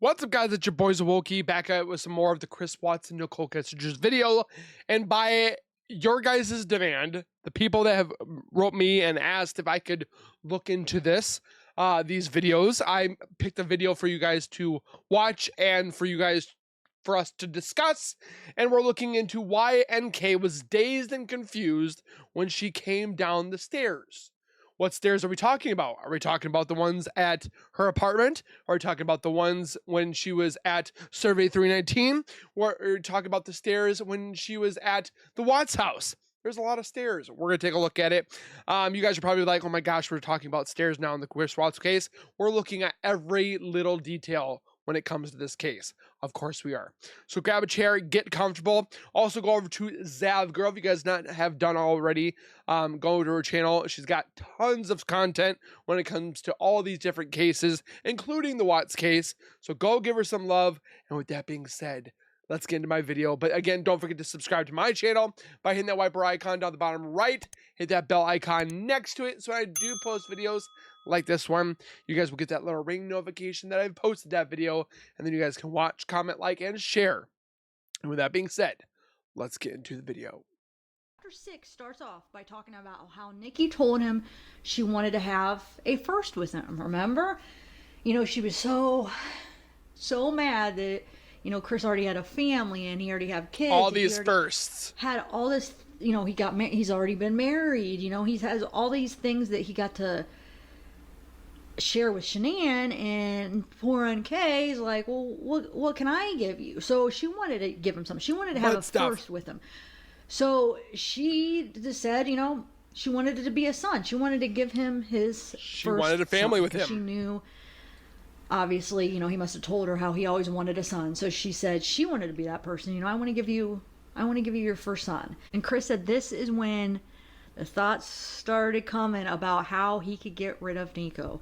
What's up, guys? It's your boys Awoki back at with some more of the Chris Watts and Nichol Kessinger's video. And by your guys' demand, the people that have wrote me and asked if I could look into these videos, I picked a video for you guys to watch and for us to discuss. And we're looking into why NK was dazed and confused when she came down the stairs. What stairs are we talking about? Are we talking about the ones at her apartment? Are we talking about the ones when she was at Survey 319? Or are we talking about the stairs when she was at the Watts house? There's a lot of stairs. We're going to take a look at it. You guys are probably like, oh my gosh, we're talking about stairs now in the Chris Watts case. We're looking at every little detail when it comes to this case. Of course we are. So grab a chair, get comfortable. Also go over to Zav Girl if you guys not have done already. Go to her channel. She's got tons of content when it comes to all these different cases, including the Watts case. So go give her some love. And with that being said, let's get into my video. But again, don't forget to subscribe to my channel by hitting that wiper icon down the bottom right. Hit that bell icon next to it so I do post videos like this one. You guys will get that little ring notification that I've posted that video, and then you guys can watch, comment, like, and share. And with that being said, let's get into the video. Chapter 6 starts off by talking about how Nikki told him she wanted to have a first with him. Remember? You know, she was so mad that, you know, Chris already had a family and he already had kids. All these firsts. Had all this, you know, he's already been married, you know, he has all these things that he got to share with Shanann, and poor NK is like, well, what can I give you? So she wanted to give him something. She wanted to have a first with him. So she just said, you know, she wanted it to be a son. She wanted to give him his She wanted a family with him. She knew, obviously, you know, he must have told her how he always wanted a son. So she said she wanted to be that person. You know, I want to give you your first son. And Chris said this is when the thoughts started coming about how he could get rid of Nico.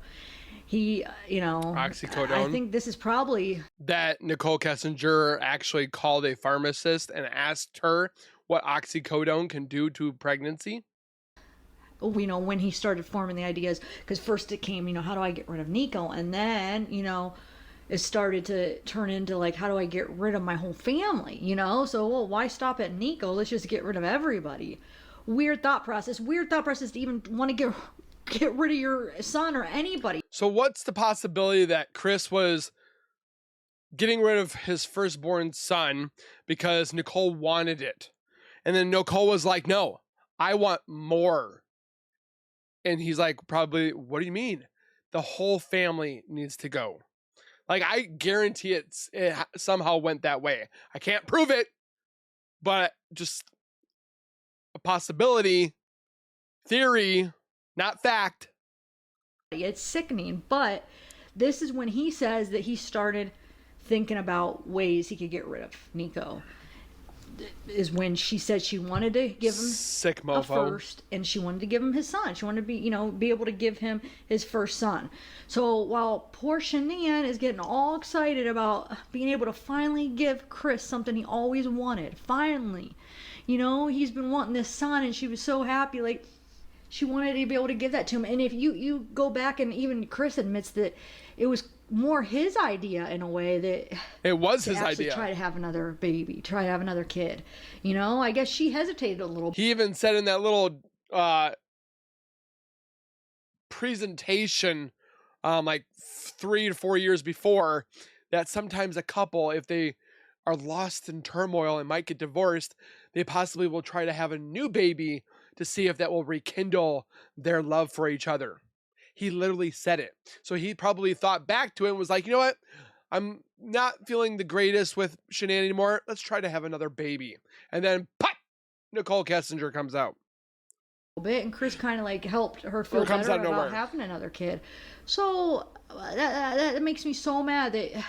He, you know, oxycodone. I think this is probably that Nichol Kessinger actually called a pharmacist and asked her what oxycodone can do to pregnancy. You know, when he started forming the ideas, because first it came, you know, how do I get rid of Nico? And then, you know, it started to turn into like, how do I get rid of my whole family? You know, so, well, why stop at Nico? Let's just get rid of everybody. Weird thought process to even want to get rid of your son or anybody. So what's the possibility that Chris was getting rid of his firstborn son because Nichol wanted it? And then Nichol was like, no, I want more. And he's like, probably, what do you mean? The whole family needs to go. Like, I guarantee it somehow went that way. I can't prove it, but just a possibility, theory, not fact. It's sickening, but this is when he says that he started thinking about ways he could get rid of Nico. Is when she said she wanted to give him sick mofo. A first, and she wanted to give him his son. She wanted to be, you know, be able to give him his first son. So while poor Shanann is getting all excited about being able to finally give Chris something he always wanted, finally, you know, he's been wanting this son, and she was so happy, like she wanted to be able to give that to him. And if you go back, and even Chris admits that it was more his idea in a way, that it was his idea. Try to have another baby, try to have another kid. You know, I guess she hesitated a little. He even said in that little presentation, like 3 to 4 years before, that sometimes a couple, if they are lost in turmoil and might get divorced, they possibly will try to have a new baby to see if that will rekindle their love for each other. He literally said it. So he probably thought back to it and was like, you know what? I'm not feeling the greatest with Shanann anymore. Let's try to have another baby. And then, pop! Nichol Kessinger comes out. A bit, and Chris kind of like helped her feel better about having another kid. So that makes me so mad that,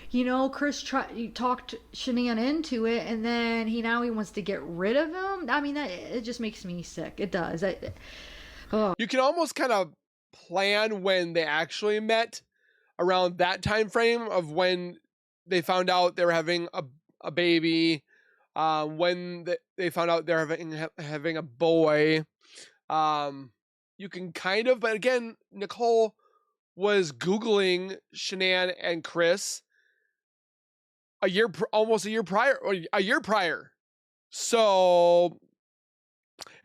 you know, Chris talked Shanann into it, and then he wants to get rid of him. I mean, it just makes me sick. It does. You can almost kind of plan when they actually met around that time frame of when they found out they were having a baby, when they found out they're having a boy. You can kind of, but again, Nichol was Googling Shanann and Chris almost a year prior, or a year prior. So,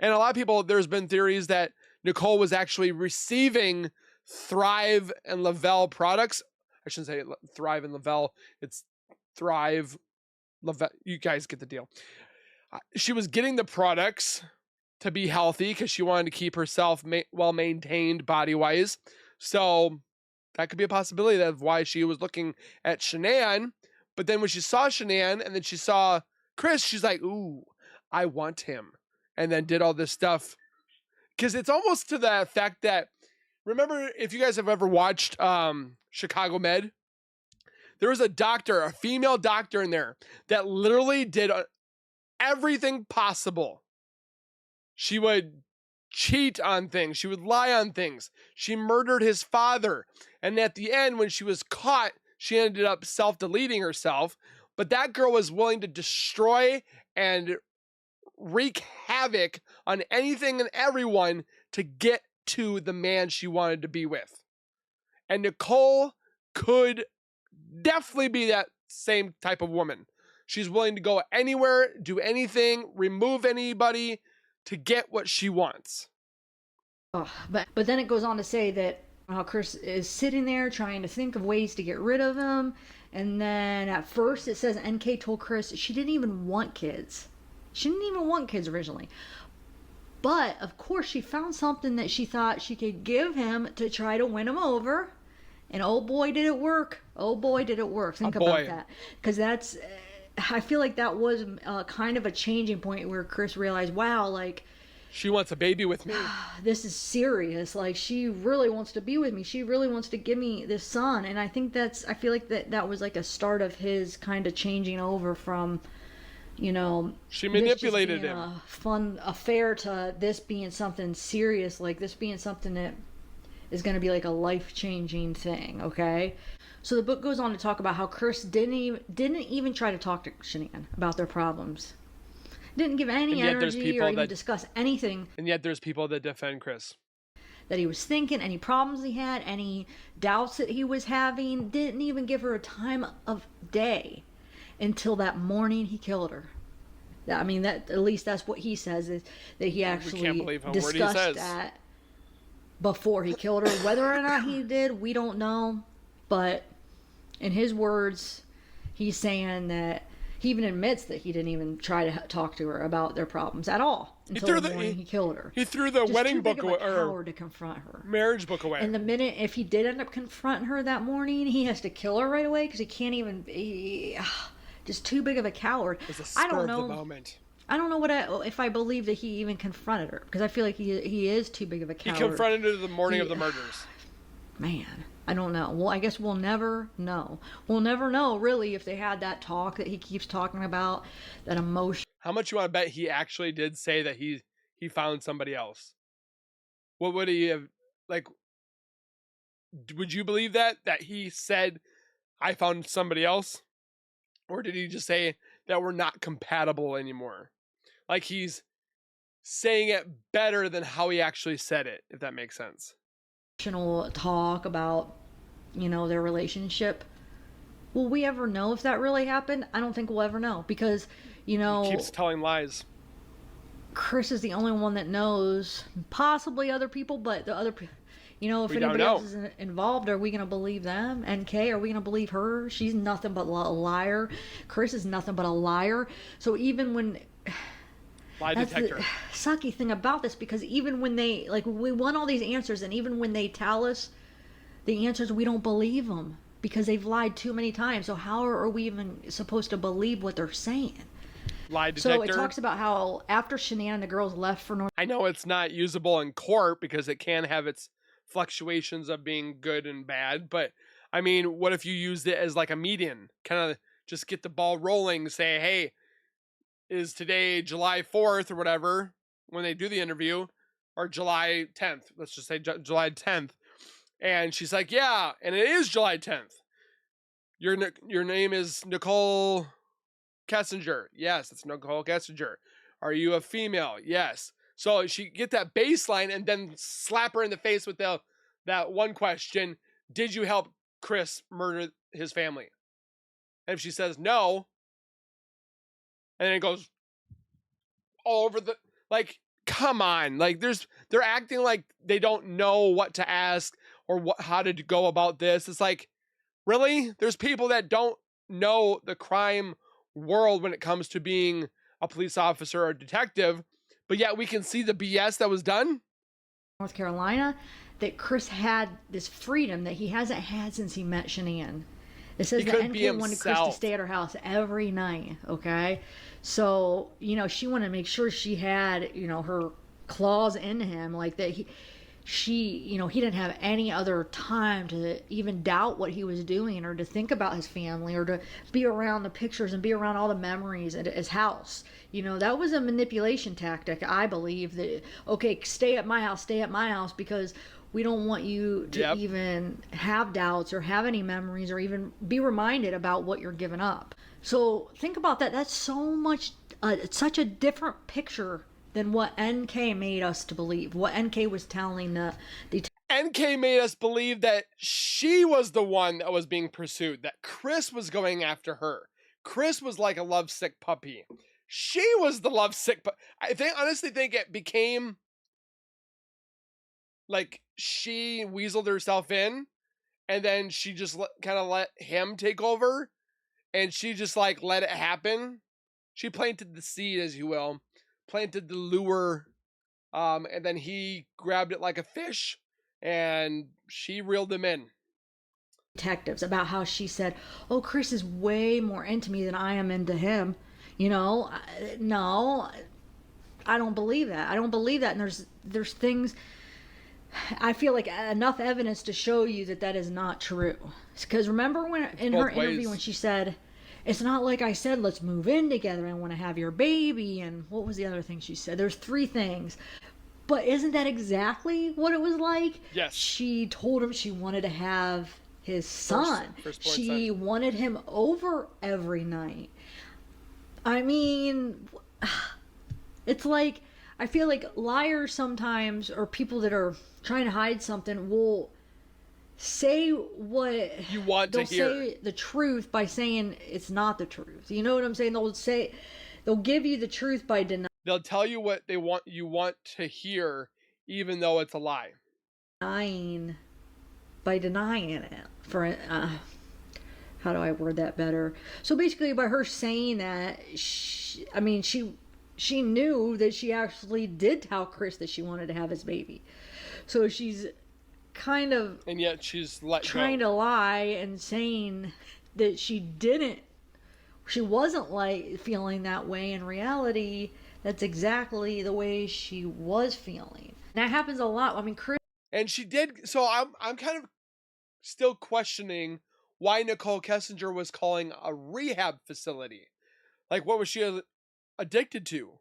and a lot of people, there's been theories that Nichol was actually receiving Thrive and Lavelle products. I shouldn't say Thrive and Lavelle. It's Thrive, Lavelle. You guys get the deal. She was getting the products to be healthy because she wanted to keep herself well maintained body wise. So that could be a possibility of why she was looking at Shanann. But then when she saw Shanann and then she saw Chris, she's like, ooh, I want him. And then did all this stuff. Because it's almost to the effect that, remember, if you guys have ever watched Chicago Med, there was a doctor, a female doctor in there that literally did everything possible. She would cheat on things. She would lie on things. She murdered his father. And at the end, when she was caught, she ended up self-deleting herself. But that girl was willing to destroy and wreak havoc on anything and everyone to get to the man she wanted to be with. And Nichol could definitely be that same type of woman. She's willing to go anywhere, do anything, remove anybody to get what she wants. Oh, but then it goes on to say that Chris is sitting there trying to think of ways to get rid of him. And then at first it says NK told Chris she didn't even want kids. She didn't even want kids originally. But of course she found something that she thought she could give him to try to win him over. And oh boy, did it work. Oh boy, did it work. Think about that. Because that's, I feel like that was kind of a changing point where Chris realized, wow, like, she wants a baby with me. This is serious. Like, she really wants to be with me. She really wants to give me this son. And I think I feel like that was like a start of his kind of changing over from, you know, she manipulated him. A fun affair to this being something serious, like this being something that is going to be like a life-changing thing. Okay, so the book goes on to talk about how Chris didn't even try to talk to Shanann about their problems, didn't give any energy or even discuss anything. And yet there's people that defend Chris, that he was thinking, any problems he had, any doubts that he was having. Didn't even give her a time of day until that morning he killed her. I mean, that at least that's what he says, is that he actually discussed that before he killed her. Whether or not he did, we don't know. But in his words, he's saying that he even admits that he didn't even try to talk to her about their problems at all until the morning he killed her. He threw the wedding book away, or to confront her. Marriage book away. And the minute, if he did end up confronting her that morning, he has to kill her right away because he can't even be just too big of a coward. It's a spur of the moment. I don't know if I believe that he even confronted her, because I feel like he is too big of a coward. He confronted her the morning of the murders. Man, I don't know. Well, I guess we'll never know. We'll never know, really, if they had that talk that he keeps talking about, that emotion. How much you want to bet he actually did say that he found somebody else? What would he have, like, would you believe that he said, I found somebody else? Or did he just say that we're not compatible anymore? Like, he's saying it better than how he actually said it, if that makes sense. Talk about, you know, their relationship. Will we ever know if that really happened? I don't think we'll ever know, because, you know, he keeps telling lies. Chris is the only one that knows. Possibly other people, but the other, you know, if anybody else is involved, are we going to believe them? NK, are we going to believe her? She's nothing but a liar. Chris is nothing but a liar. So even when... Lie detector. The sucky thing about this, because even when they, like, we want all these answers, and even when they tell us the answers, we don't believe them because they've lied too many times. So how are we even supposed to believe what they're saying? Lie detector. So it talks about how after Shanann and the girls left for North... I know it's not usable in court because it can have its fluctuations of being good and bad, but I mean, what if you used it as like a median? Kind of just get the ball rolling, say, hey, is today July 4th or whatever when they do the interview, or July 10th? Let's just say July 10th. And she's like, yeah, and it is July 10th. Your name is Nichol Kessinger. Yes, it's Nichol Kessinger. Are you a female? Yes. So she get that baseline and then slap her in the face with that one question. did you help Chris murder his family? And if she says no, and then it goes all over the, like, come on. Like, they're acting like they don't know what to ask or how to go about this. It's like, really? There's people that don't know the crime world when it comes to being a police officer or a detective, but yet we can see the BS that was done. North Carolina, that Chris had this freedom that he hasn't had since he met Shanann. It says that NK wanted Chris to stay at her house every night, okay? So, you know, she wanted to make sure she had, you know, her claws in him, like that he didn't have any other time to even doubt what he was doing or to think about his family or to be around the pictures and be around all the memories at his house. You know, that was a manipulation tactic, I believe, that, okay, stay at my house because we don't want you to even have doubts or have any memories or even be reminded about what you're giving up. So think about that. That's so much, it's such a different picture than what NK made us to believe, what NK was telling the NK made us believe that she was the one that was being pursued, that Chris was going after her. Chris was like a lovesick puppy. She was the lovesick puppy. Honestly think it became like she weaseled herself in, and then she just kind of let him take over, and she just like let it happen. She planted the seed, as you will, planted the lure, and then he grabbed it like a fish, and she reeled him in. Detectives about how she said, "Oh, Chris is way more into me than I am into him." You know, no, I don't believe that. I don't believe that. And there's things. I feel like enough evidence to show you that that is not true. Because remember when in her interview when she said, "It's not like I said let's move in together. I want to have your baby." And what was the other thing she said? There's 3 things. But isn't that exactly what it was like? Yes. She told him she wanted to have his son. She wanted him over every night. I mean, it's like, I feel like liars sometimes, or people that are trying to hide something, will say what you want to hear. They'll say the truth by saying it's not the truth. You know what I'm saying? They'll give you the truth by denying. They'll tell you what they want you want to hear, even though it's a lie. By denying it. How do I word that better? So basically, by her saying that, she knew that she actually did tell Chris that she wanted to have his baby. So she's kind of, and yet she's trying to lie and saying that she wasn't like feeling that way. In reality, that's exactly the way she was feeling. And that happens a lot. I mean, Chris. And she did. So I'm kind of still questioning why Nichol Kessinger was calling a rehab facility. Like, what was she addicted to?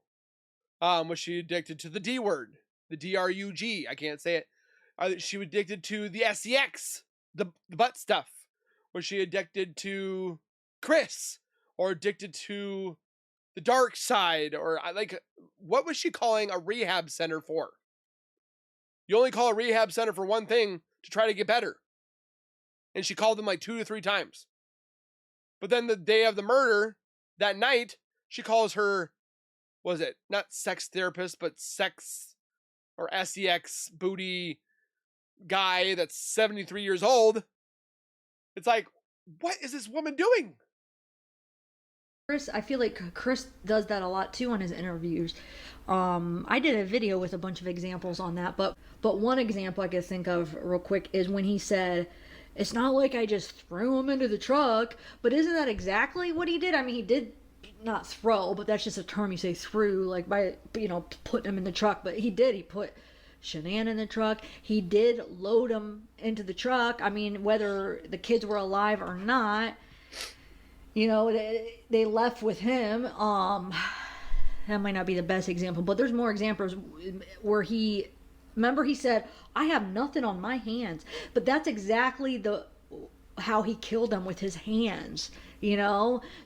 Was she addicted to the D word, the DRUG? I can't say it. She was addicted to the SEX, the butt stuff. Was she addicted to Chris, or addicted to the dark side, or like, what was she calling a rehab center for? You only call a rehab center for one thing, to try to get better. And she called them like 2 to 3 times. But then the day of the murder, that night, she calls her, was it not sex therapist, but sex or SEX booty guy that's 73 years old. It's like, what is this woman doing? Chris, I feel like Chris does that a lot too on his interviews. I did a video with a bunch of examples on that, but one example I could think of real quick is when he said, "It's not like I just threw him into the truck," but isn't that exactly what he did? I mean, he did not throw, but that's just a term you say, threw, like by, putting him in the truck. But he put Shanann in the truck. He did load him into the truck. I mean, whether the kids were alive or not, they left with him. That might not be the best example, but there's more examples where remember he said, "I have nothing on my hands," but that's exactly how he killed them, with his hands,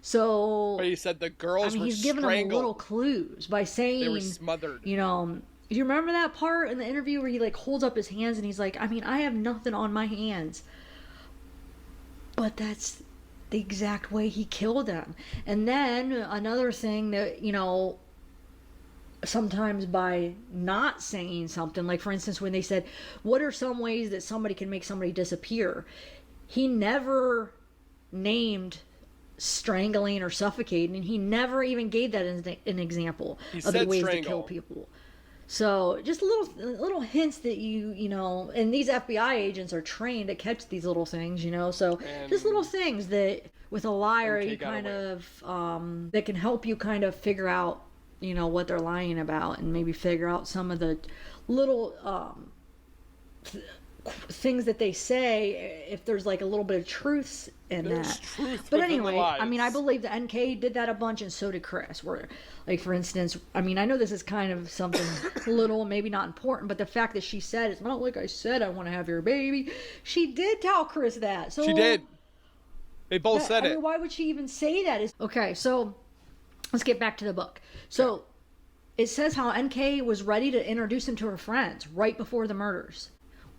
so. But he said the girls were he's giving them little clues by saying they were smothered. You remember that part in the interview where he like holds up his hands and he's like, "I have nothing on my hands." But that's the exact way he killed them. And then another thing that, sometimes by not saying something, like for instance, when they said, what are some ways that somebody can make somebody disappear? He never named strangling or suffocating, and he never even gave that as an example of the ways to kill people. So just little hints that and these FBI agents are trained to catch these little things, so just little things that with a liar you kind of that can help you kind of figure out what they're lying about, and maybe figure out some of the little things that they say, if there's like a little bit of truth in that. But anyway, I mean, I believe that NK did that a bunch, and so did Chris. Where, like for instance, I mean, I know this is kind of something little, maybe not important, but the fact that she said, it's not like I said I want to have your baby. She did tell Chris that. So she did. They both said it. I mean, why would she even say that? Okay, so let's get back to the book. So it says how NK was ready to introduce him to her friends right before the murders.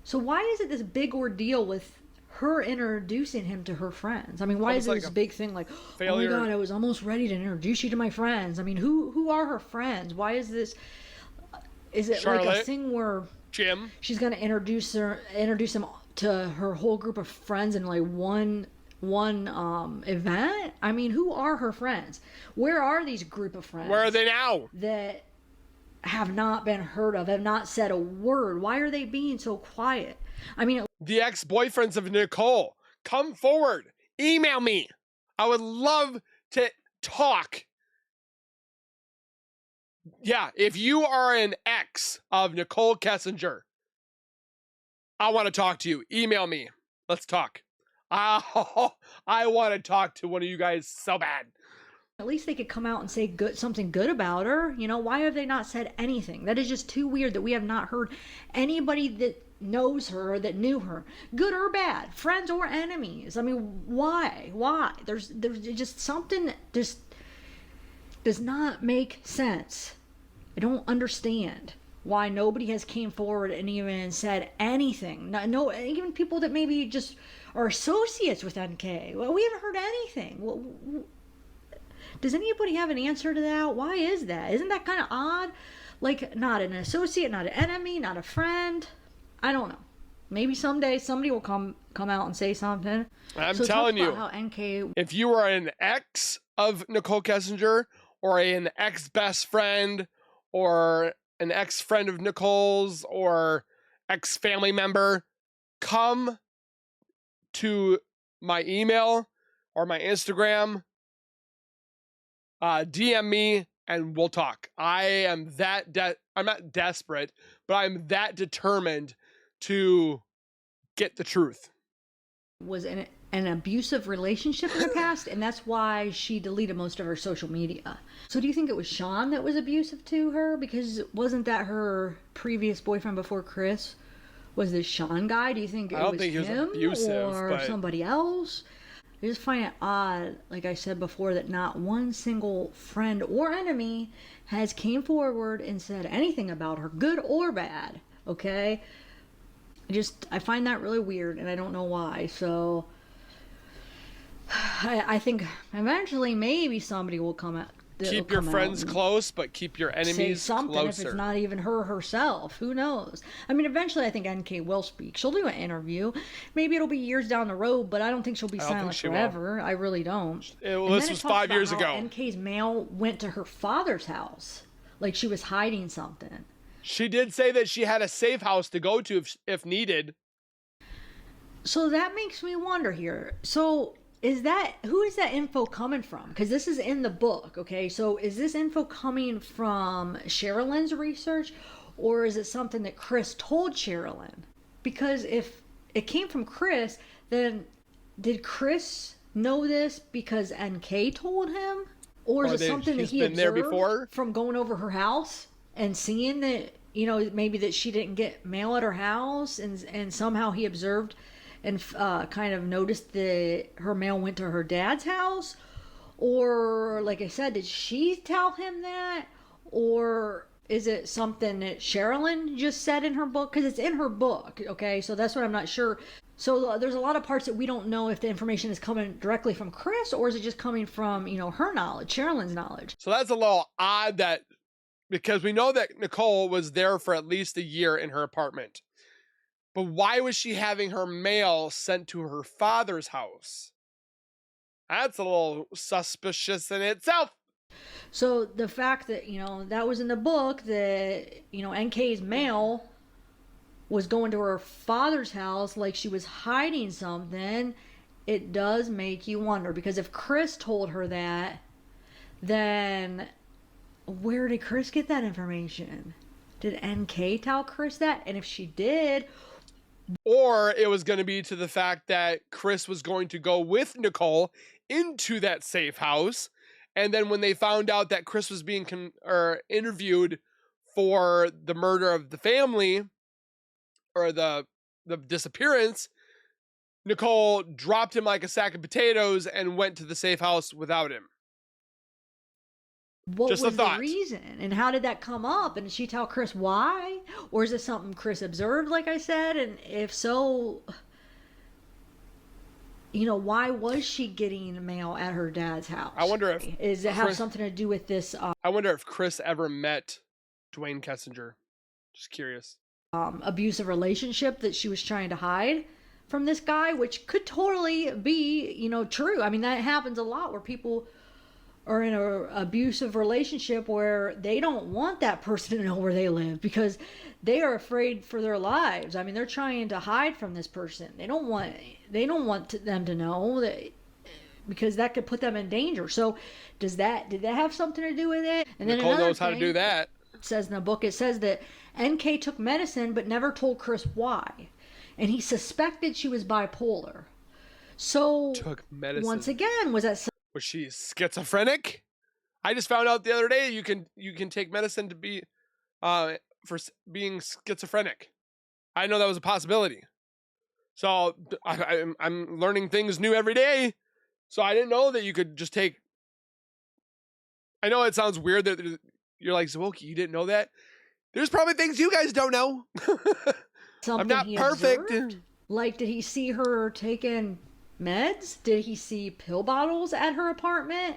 So why is it this big ordeal with her introducing him to her friends? I mean, why is it this big thing like, failure. Oh my God, I was almost ready to introduce you to my friends. I mean, who are her friends? Why is this? Is it Charlotte, like a thing where Jim, she's going to introduce him to her whole group of friends in like one event? I mean, who are her friends? Where are these group of friends? Where are they now? That have not been heard of, have not said a word. Why are they being so quiet? I mean, the ex-boyfriends of Nichol, come forward. Email me. I would love to talk. Yeah, if you are an ex of Nichol Kessinger, I want to talk to you. Email me. Let's talk. I want to talk to one of you guys so bad. At least they could come out and say something good about her. Why have they not said anything? That is just too weird that we have not heard anybody that knows her or that knew her, good or bad, friends or enemies. I mean, why? There's just something just does not make sense. I don't understand why nobody has came forward and even said anything. No, even people that maybe just are associates with NK. Well, we haven't heard anything. Does anybody have an answer to that? Why is that? Isn't that kind of odd? Like, not an associate, not an enemy, not a friend. I don't know. Maybe someday somebody will come out and say something. I'm telling you, how NK... if you are an ex of Nichol Kessinger, or an ex-best friend, or an ex-friend of Nichols, or ex-family member, come to my email or my Instagram, DM me and we'll talk. I am that I'm not desperate, but I'm that determined to get the truth. Was in an abusive relationship in the past, and that's why she deleted most of her social media. So do you think it was Sean that was abusive to her? Because wasn't that her previous boyfriend before Chris? Was this Sean guy? Do you think it was him abusive, or somebody else? I just find it odd, like I said before, that not one single friend or enemy has came forward and said anything about her, good or bad, okay? I find that really weird, and I don't know why. So I think eventually maybe somebody will come out. Keep your friends close, but keep your enemies say something closer. If it's not even her herself. Who knows? I mean, eventually I think NK will speak. She'll do an interview. Maybe it'll be years down the road, but I don't think she'll be silent forever. I really don't. This was 5 years ago. NK's mail went to her father's house. Like she was hiding something. She did say that she had a safe house to go to if needed. So that makes me wonder here. So who is that info coming from? Because this is in the book, okay? So is this info coming from Sherilyn's research, or is it something that Chris told Sherilyn? Because if it came from Chris, then did Chris know this because NK told him? Or is it something that he observed from going over her house and seeing that, maybe that she didn't get mail at her house, and somehow he observed and kind of noticed that her mail went to her dad's house? Or, like I said, did she tell him that? Or Is it something that Sherilyn just said in her book? Because it's in her book, okay? So that's what I'm not sure. So there's a lot of parts that we don't know if the information is coming directly from Chris or is it just coming from, her knowledge, Sherilyn's knowledge. So that's a little odd because we know that Nichol was there for at least a year in her apartment. But why was she having her mail sent to her father's house? That's a little suspicious in itself. So the fact that, that was in the book that, NK's mail was going to her father's house like she was hiding something, it does make you wonder. Because if Chris told her that, then where did Chris get that information? Did NK tell Chris that? And if she did... Or it was going to be to the fact that Chris was going to go with Nichol into that safe house. And then when they found out that Chris was being interviewed for the murder of the family or the disappearance, Nichol dropped him like a sack of potatoes and went to the safe house without him. What was the reason? And how did that come up? And did she tell Chris why? Or is it something Chris observed, like I said? And if so, why was she getting mail at her dad's house? I wonder if... Does it have something to do with this? I wonder if Chris ever met Dwayne Kessinger. Just curious. Abusive relationship that she was trying to hide from this guy, which could totally be, true. I mean, that happens a lot where people are in an abusive relationship where they don't want that person to know where they live because they are afraid for their lives. I mean, they're trying to hide from this person. They don't want them to know that, because that could put them in danger. So did that have something to do with it? And then Nichol knows how to do that. It says in the book, it says that NK took medicine but never told Chris why. And he suspected she was bipolar. So took medicine. Once again, was she schizophrenic? I just found out the other day you can take medicine to be for being schizophrenic. I didn't know that was a possibility. So I'm learning things new every day. So I didn't know that you could just take. I know it sounds weird that you're like, Zwolky, you didn't know that. There's probably things you guys don't know. I'm not perfect. Observed? Like, did he see her taking meds? Did he see pill bottles at her apartment?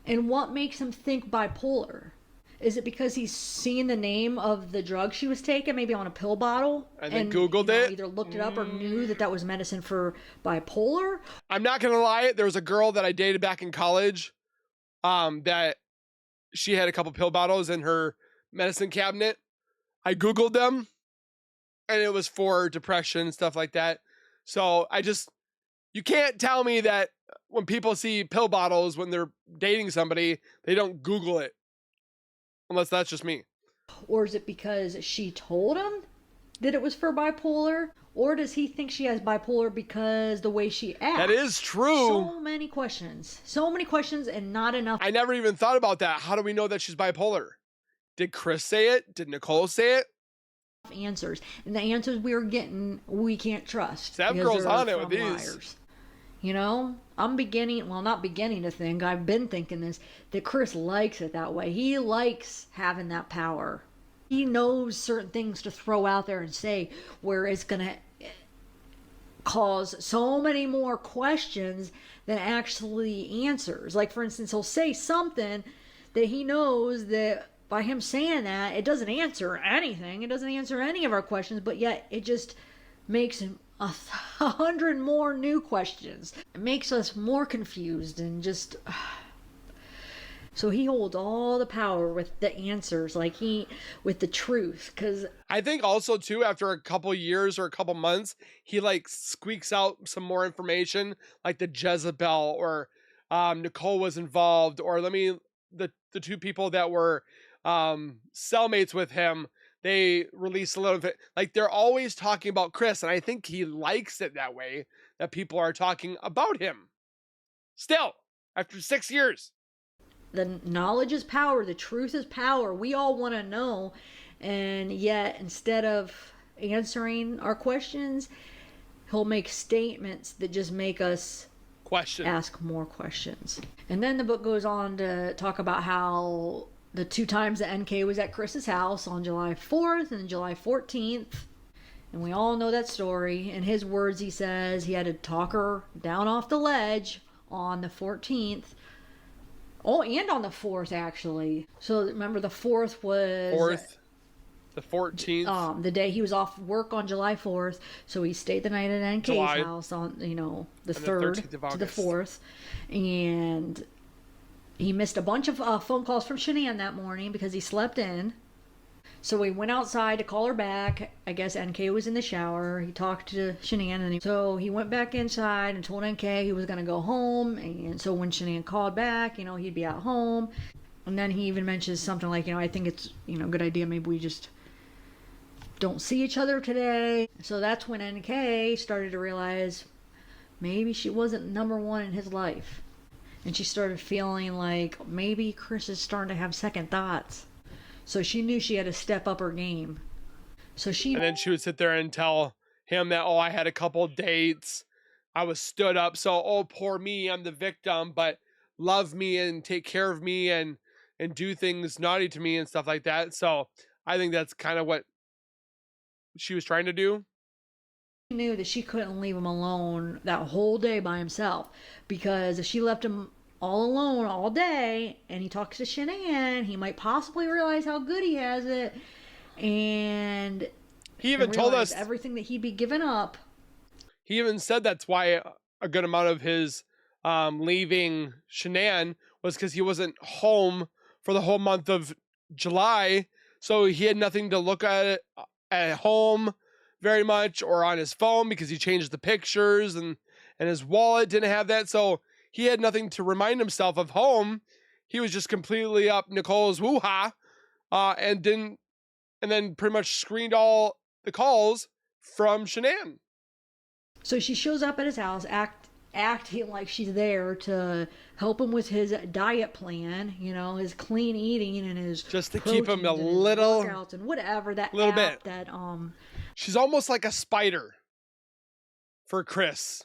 And what makes him think bipolar? Is it because he's seen the name of the drug she was taking, maybe on a pill bottle? And then Googled it? Either looked it up or knew that was medicine for bipolar? I'm not going to lie. There was a girl that I dated back in college that she had a couple pill bottles in her medicine cabinet. I Googled them, and it was for depression and stuff like that. So you can't tell me that when people see pill bottles when they're dating somebody, they don't Google it. Unless that's just me. Or is it because she told him that it was for bipolar? Or does he think she has bipolar because the way she acts? That is true. So many questions. So many questions and not enough. I never even thought about that. How do we know that she's bipolar? Did Chris say it? Did Nichol say it? Answers. And the answers we were getting, we can't trust. That girl's on it with these. Liars. I'm not beginning to think, I've been thinking this, that Chris likes it that way. He likes having that power. He knows certain things to throw out there and say where it's going to cause so many more questions than actually answers. Like, for instance, he'll say something that he knows that by him saying that, it doesn't answer anything. It doesn't answer any of our questions, but yet it just makes him 100 more new questions. It makes us more confused and just... So he holds all the power with the answers, with the truth. Because I think also too, after a couple years or a couple months, he squeaks out some more information, like the Jezebel or Nichol was involved, or the two people that were cellmates with him. They release a little bit, they're always talking about Chris, and I think he likes it that way, that people are talking about him. Still, after 6 years. The knowledge is power, the truth is power. We all want to know, and yet instead of answering our questions, he'll make statements that just make us ask more questions. And then the book goes on to talk about how the 2 times that NK was at Chris's house on July 4th and July 14th. And we all know that story. In his words, he says he had to talk her down off the ledge on the 14th. Oh, and on the 4th, actually. So remember, the 4th was... 4th. The 14th. The day he was off work on July 4th. So he stayed the night at NK's house on, the 3rd to the 4th. And he missed a bunch of phone calls from Shanann that morning because he slept in. So he went outside to call her back. I guess NK was in the shower. He talked to Shanann. And so he went back inside and told NK he was going to go home. And so when Shanann called back, he'd be at home. And then he even mentions something like, I think it's, a good idea. Maybe we just don't see each other today. So that's when NK started to realize maybe she wasn't number one in his life. And she started feeling like maybe Chris is starting to have second thoughts. So she knew she had to step up her game. And then she would sit there and tell him that, I had a couple dates. I was stood up. So, poor me, I'm the victim, but love me and take care of me and do things naughty to me and stuff like that. So I think that's kind of what she was trying to do. She knew that she couldn't leave him alone that whole day by himself, because if she left him all alone all day and he talks to Shanann, he might possibly realize how good he has it, and he even told us everything that he'd be giving up. He even said that's why a good amount of his leaving Shanann was because he wasn't home for the whole month of July, so he had nothing to look at home very much or on his phone because he changed the pictures, and his wallet didn't have that, so he had nothing to remind himself of home. He was just completely up Nicole's woo-ha, and then pretty much screened all the calls from Shanann. So she shows up at his house, acting like she's there to help him with his diet plan, his clean eating and his just to keep him a little workouts and whatever that little app bit. That she's almost like a spider for Chris.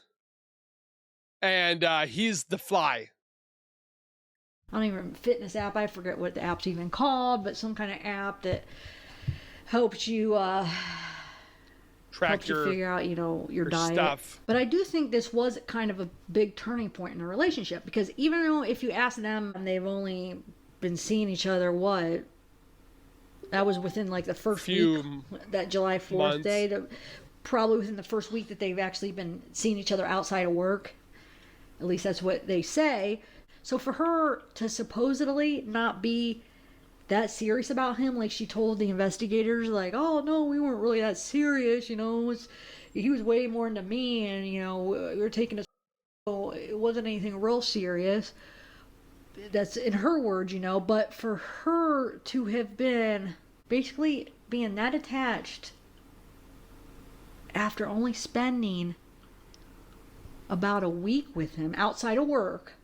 And he's the fly. I don't even fitness app. I forget what the app's even called, but some kind of app that helps you track your figure out, your diet stuff. But I do think this was kind of a big turning point in a relationship, because even though if you ask them, they've only been seeing each other that was within like the first week, that July 4th day, probably within the first week that they've actually been seeing each other outside of work. At least that's what they say. So for her to supposedly not be that serious about him, like she told the investigators, like, oh no, we weren't really that serious, he was way more into me, and we were taking it wasn't anything real serious. That's in her words, but for her to have been basically being that attached after only spending about a week with him outside of work,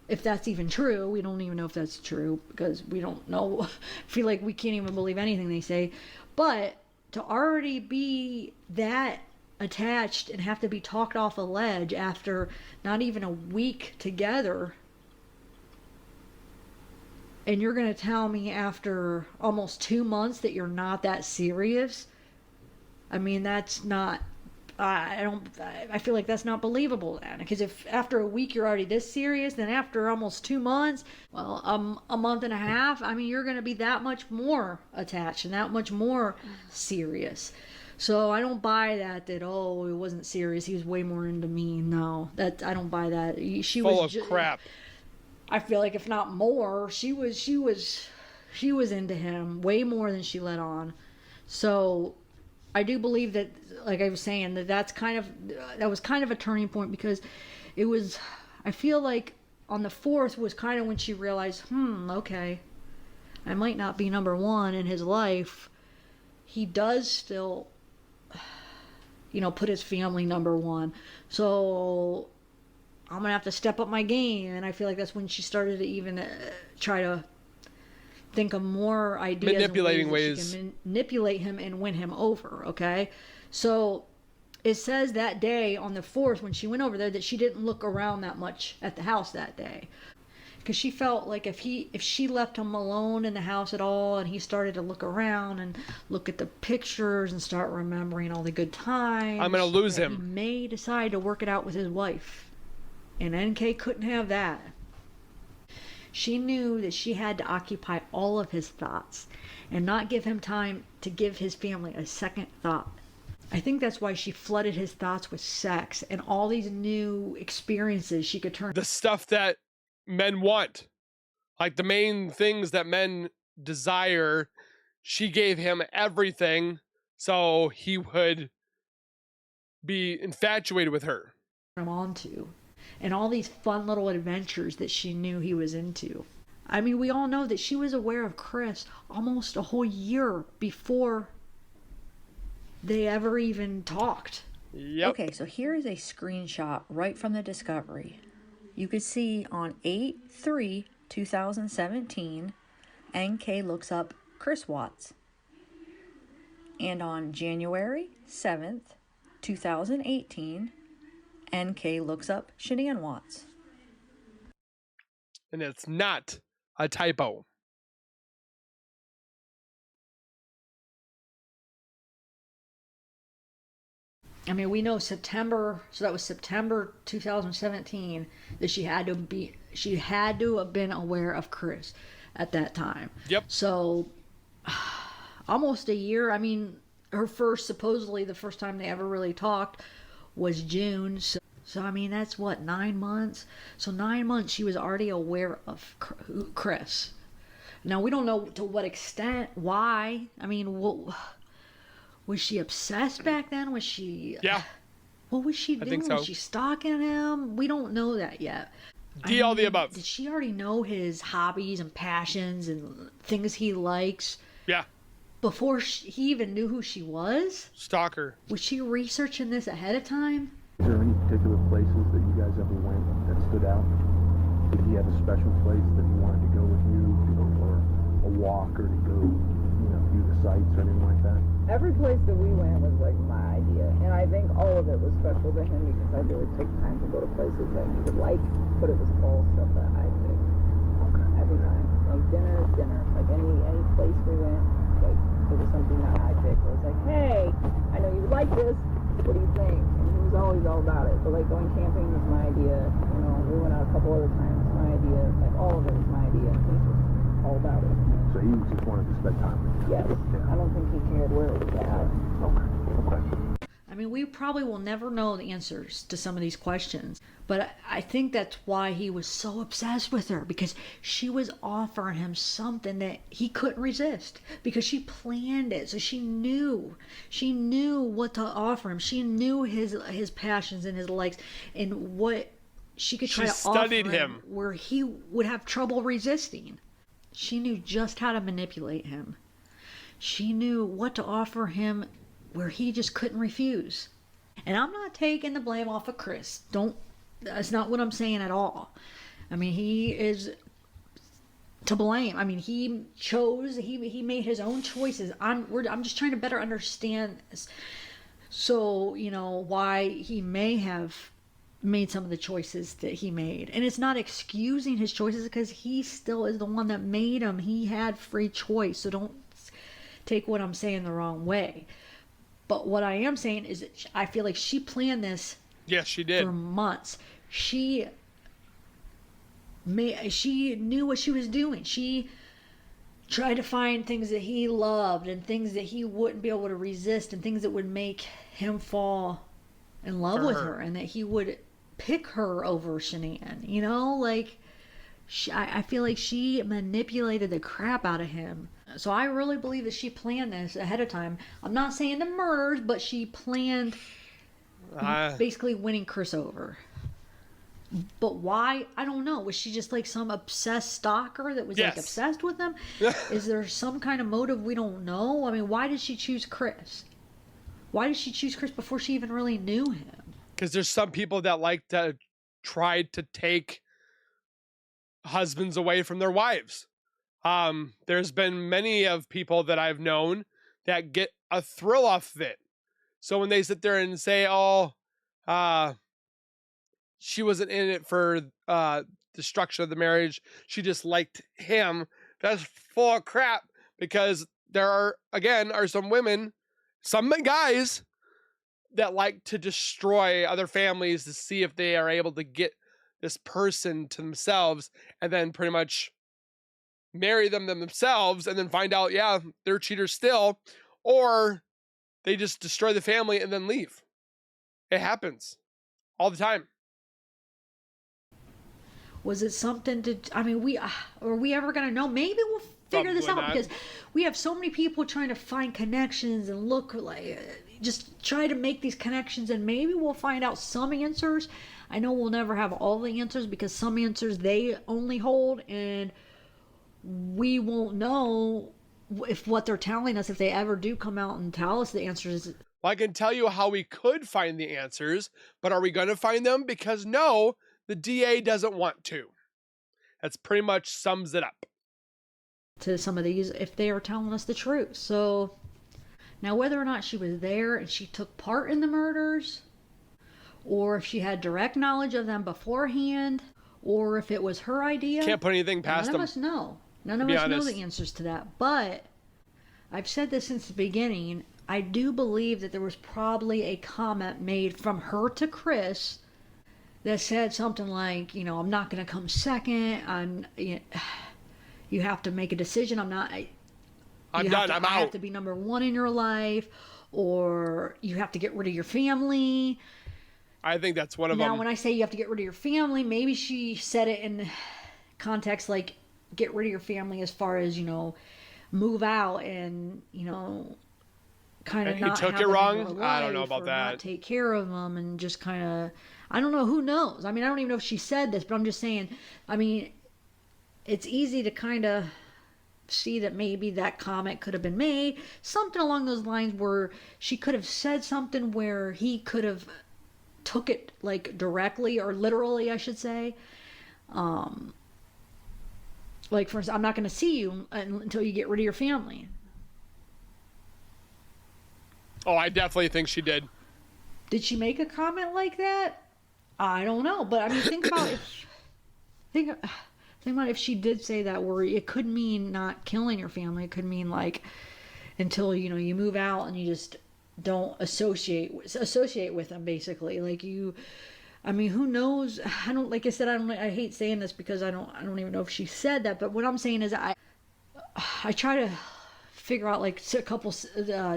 if that's even true. We don't even know if that's true because we don't know. I feel like we can't even believe anything they say. But to already be that attached and have to be talked off a ledge after not even a week together, and you're going to tell me after almost 2 months that you're not that serious? I mean, that's not... I feel like that's not believable then, because if after a week you're already this serious, then after almost 2 months, a month and a half, you're going to be that much more attached and that much more serious. So I don't buy that it wasn't serious, he was way more into me. No, that I don't buy that. She full was of crap. I feel like if not more, she was into him way more than she let on. So I do believe that, like I was saying, that was kind of a turning point, because it was, I feel like on the 4th was kind of when she realized, okay, I might not be number one in his life. He does still, put his family number one. So I'm going to have to step up my game. And I feel like that's when she started to even try to think of more ideas, manipulating ways she can manipulate him and win him over. Okay, so it says that day on the 4th when she went over there that she didn't look around that much at the house that day. because she felt like if she left him alone in the house at all, and he started to look around and look at the pictures and start remembering all the good times, I'm gonna lose he him. may decide to work it out with his wife, and NK couldn't have that. She knew that she had to occupy all of his thoughts and not give him time to give his family a second thought. I think that's why she flooded his thoughts with sex and all these new experiences she could turn. The stuff that men want, like the main things that men desire, she gave him everything so he would be infatuated with her. Him onto, and all these fun little adventures that she knew he was into. I mean, we all know that she was aware of Chris almost a whole year before they ever even talked. Yep. Okay, so here is a screenshot right from the discovery. You could see on 8/3/2017, NK looks up chriswatts. And on January 7th, 2018, NK looks up watts. And it's not a typo. I mean, we know September, so that was September 2017, that she had to have been aware of Chris at that time. Yep. So almost a year. I mean, supposedly the first time they ever really talked was June. So I mean, that's what, 9 months? So 9 months she was already aware of Chris. Now, we don't know to what extent, why. I mean, was she obsessed back then? Was she... Yeah. What was she doing? I think so. Was she stalking him? We don't know that yet. All the above. Did she already know his hobbies and passions and things he likes Yeah. before he even knew who she was? Stalker. Was she researching this ahead of time? Is there any particular places that you guys ever went that stood out? Did he have a special place that he wanted to go with you, to go for a walk or to go, view the sights or anything like that? Every place that we went was like my idea, and I think all of it was special to him because I really took time to go to places that he would like, but it was all stuff that I picked. Okay. Every time. Like dinner is dinner. Like any place we went, like it was something that I picked. It was like, hey, I know you would like this. What do you think? And he was always all about it. But like going camping was my idea. We went out a couple other times. My idea. Like all of it was my idea. He was all about it. So he just wanted to spend time with you? Yes. Yeah. I don't think he cared where it was at. Okay. I mean, we probably will never know the answers to some of these questions, but I think that's why he was so obsessed with her, because she was offering him something that he couldn't resist, because she planned it. So she knew what to offer him. She knew his passions and his likes and what she could try to offer him where he would have trouble resisting. She knew just how to manipulate him. She knew what to offer him where he just couldn't refuse. And I'm not taking the blame off of Chris. That's not what I'm saying at all. I mean, he is to blame. I mean, he made his own choices. I'm just trying to better understand this. So, why he may have made some of the choices that he made. And it's not excusing his choices, because he still is the one that made them. He had free choice. So don't take what I'm saying the wrong way. But what I am saying is that I feel like she planned this. Yes, she did. For months. She knew what she was doing. She tried to find things that he loved and things that he wouldn't be able to resist and things that would make him fall in love with her, and that he would pick her over Shanann. I feel like she manipulated the crap out of him. So I really believe that she planned this ahead of time. I'm not saying the murders, but she planned basically winning Chris over. But why? I don't know. Was she just like some obsessed stalker that was like obsessed with him? Is there some kind of motive we don't know? I mean, why did she choose Chris? Why did she choose Chris before she even really knew him? Because there's some people that like to try to take husbands away from their wives. There's been many of people that I've known that get a thrill off of it. So when they sit there and say, she wasn't in it for destruction of the marriage. She just liked him. That's full of crap, because there are some women, some guys that like to destroy other families to see if they are able to get this person to themselves, and then pretty much marry them themselves, and then find out, yeah, they're cheaters still, or they just destroy the family and then leave. It happens all the time. Was it something to, I mean, are we ever going to know? Maybe we'll figure this out, Probably not. because we have so many people trying to find connections and look like, just try to make these connections, and maybe we'll find out some answers. I know we'll never have all the answers, because some answers they only hold, and we won't know if what they're telling us, if they ever do come out and tell us the answers. Well, I can tell you how we could find the answers, but are we going to find them? Because no, the DA doesn't want to. That's pretty much sums it up. To some of these, if they are telling us the truth. So now, whether or not she was there and she took part in the murders, or if she had direct knowledge of them beforehand, or if it was her idea, Can't put anything past none them. of us know. None of be us know honest. the answers to that. But I've said this since the beginning. I do believe that there was probably a comment made from her to Chris that said something like, you know, I'm not going to come second. You have to make a decision. I'm done. I'm I have out. to be number one in your life, or you have to get rid of your family. I think that's one of Now, them. when I say you have to get rid of your family, maybe she said it in context like get rid of your family as far as, you know, move out and, you know, kind of And he not took have it them in wrong? your I don't know life, about or that. not take care of them, and just kind of, I don't know, who knows? I mean, I don't even know if she said this, but I'm just saying, I mean, it's easy to kind of see that maybe that comment could have been made, something along those lines, where she could have said something where he could have took it like directly or literally, I should say. Like, for instance, I'm not going to see you until you get rid of your family. Oh, I definitely think she did. Did she make a comment like that? I don't know, but I mean, think about if she did say that, where it could mean not killing your family. It could mean like until, you know, you move out and you just don't associate with them, basically. Like, you, I mean, who knows? I don't, like I said, I hate saying this because I don't even know if she said that, but what I'm saying is I try to figure out like a couple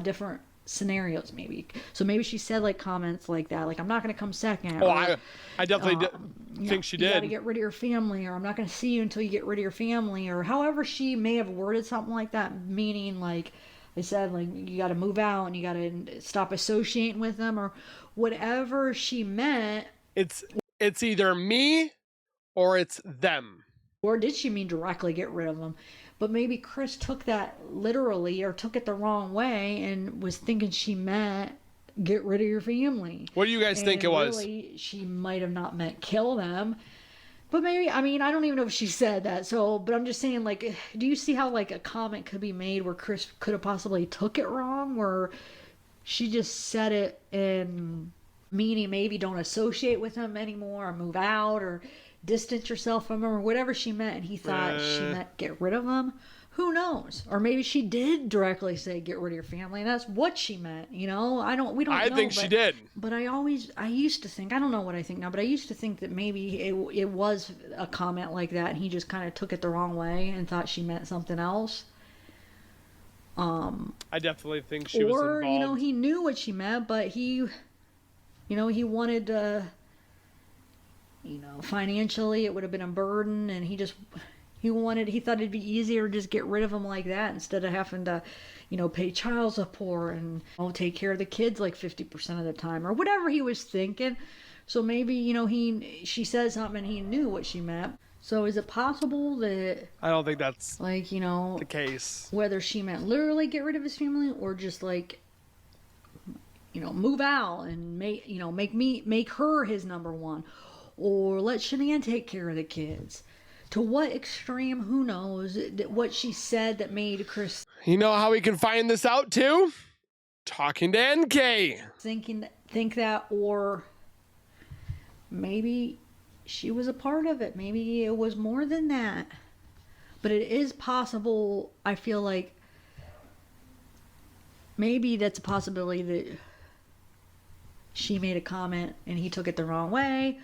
different scenarios, maybe. So maybe she said like comments like that, like, I'm not going to come second. Oh, or, I definitely think she You got to did. get rid of your family, or I'm not going to see you until you get rid of your family, or however she may have worded something like that, meaning like I said, like, you got to move out and you got to stop associating with them, or whatever she meant. It's either me or it's them. Or did she mean directly get rid of them? But maybe Chris took that literally, or took it the wrong way, and was thinking she meant get rid of your family. What do you guys think it was? Really, she might have not meant kill them. But maybe, I mean, I don't even know if she said that. So, but I'm just saying, like, do you see how like a comment could be made where Chris could have possibly took it wrong, where she just said it in meaning maybe don't associate with him anymore, or move out, or distance yourself from him, or whatever she meant, and he thought she meant get rid of him? Who knows? Or maybe she did directly say get rid of your family, and that's what she meant. You know, we don't know. I think she did. But I used to think, I don't know what I think now, but I used to think that maybe it was a comment like that, and he just kind of took it the wrong way and thought she meant something else. I definitely think she was involved. Or, you know, he knew what she meant, but he wanted to, you know, financially it would have been a burden, and he thought it'd be easier to just get rid of him like that, instead of having to, you know, pay child support and take care of the kids like 50% of the time, or whatever he was thinking. So maybe, you know, she said something and he knew what she meant. So is it possible that, I don't think that's like, you know, the case. whether she meant literally get rid of his family, or just like, you know, move out and make her his number one, or let Shanann take care of the kids? To what extreme? Who knows? What she said that made Chris You know how we can find this out too? Talking to NK. think that, or maybe she was a part of it. Maybe it was more than that. But it is possible, I feel like, maybe that's a possibility that she made a comment and he took it the wrong way.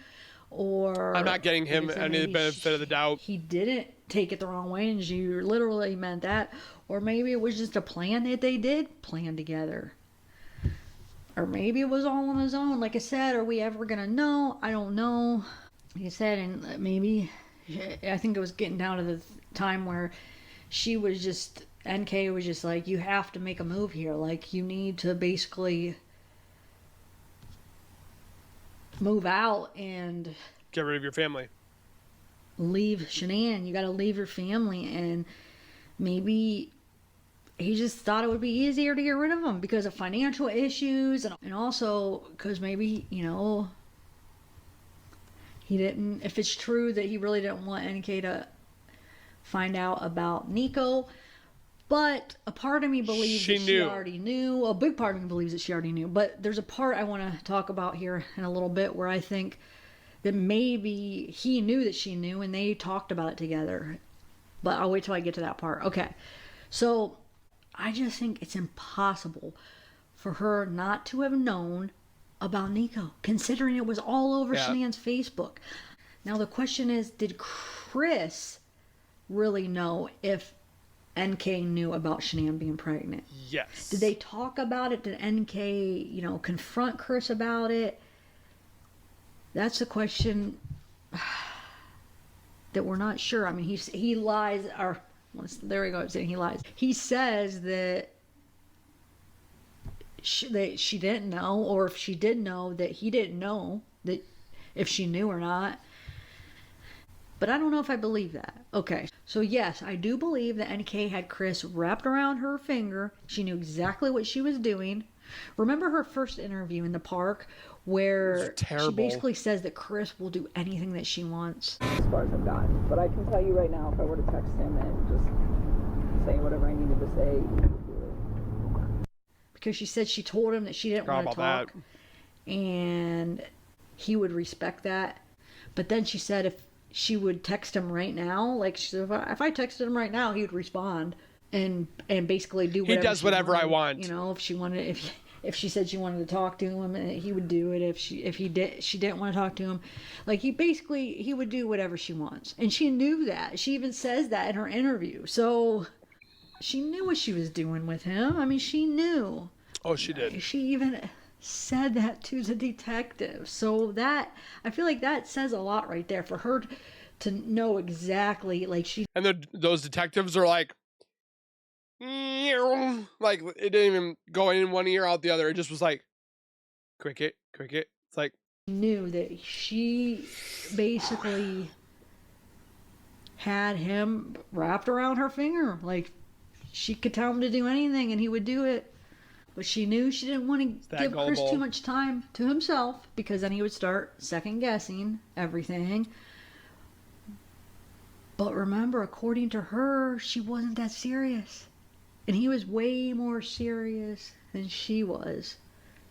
Or I'm not getting him any benefit of the doubt. He didn't take it the wrong way and she literally meant that. Or maybe it was just a plan that they did plan together. Or maybe it was all on his own. Like I said, are we ever going to know? I don't know. Like I said, and maybe, I think it was getting down to the time where she was just, NK was just like, you have to make a move here. Like, you need to basically move out and get rid of your family. Leave Shanann. You got to leave your family. And maybe he just thought it would be easier to get rid of him because of financial issues, and also because maybe, you know, he didn't, if it's true that he really didn't want NK to find out about Nico. But a part of me believes she already knew. A big part of me believes that she already knew. But there's a part I want to talk about here in a little bit where I think that maybe he knew that she knew and they talked about it together. But I'll wait till I get to that part. Okay. So I just think it's impossible for her not to have known about Nico, considering it was all over Shanann's Facebook. Now the question is, did Chris really know if NK knew about Shanann being pregnant? Yes. Did they talk about it? Did NK, you know, confront Chris about it? That's the question that we're not sure. I mean, he lies, or there we go, saying he lies. He says that she didn't know, or if she did know, that he didn't know that if she knew or not. But I don't know if I believe that. Okay, so yes, I do believe that NK had Chris wrapped around her finger. She knew exactly what she was doing. Remember her first interview in the park where she basically says that Chris will do anything that she wants? As far as I've gotten. But I can tell you right now, if I were to text him and just say whatever I needed to say, he would do it. Because she said she told him that she didn't want to talk. And he would respect that. But then she said if she would text him right now, like she said, if I texted him right now, he would respond and basically do whatever. He does whatever I want. You know, if she wanted, if she said she wanted to talk to him, he would do it. If she didn't want to talk to him, like he would do whatever she wants. And she knew that. She even says that in her interview. So she knew what she was doing with him. I mean, she knew. Oh, she did. She even said that to the detective. So that, I feel like that says a lot right there for her to know exactly, like she. And those detectives are like it didn't even go in one ear out the other. It just was like cricket. It's like knew that she basically had him wrapped around her finger. Like she could tell him to do anything and he would do it. But she knew she didn't want to give Chris too much time to himself, because then he would start second guessing everything. But remember, according to her, she wasn't that serious. And he was way more serious than she was.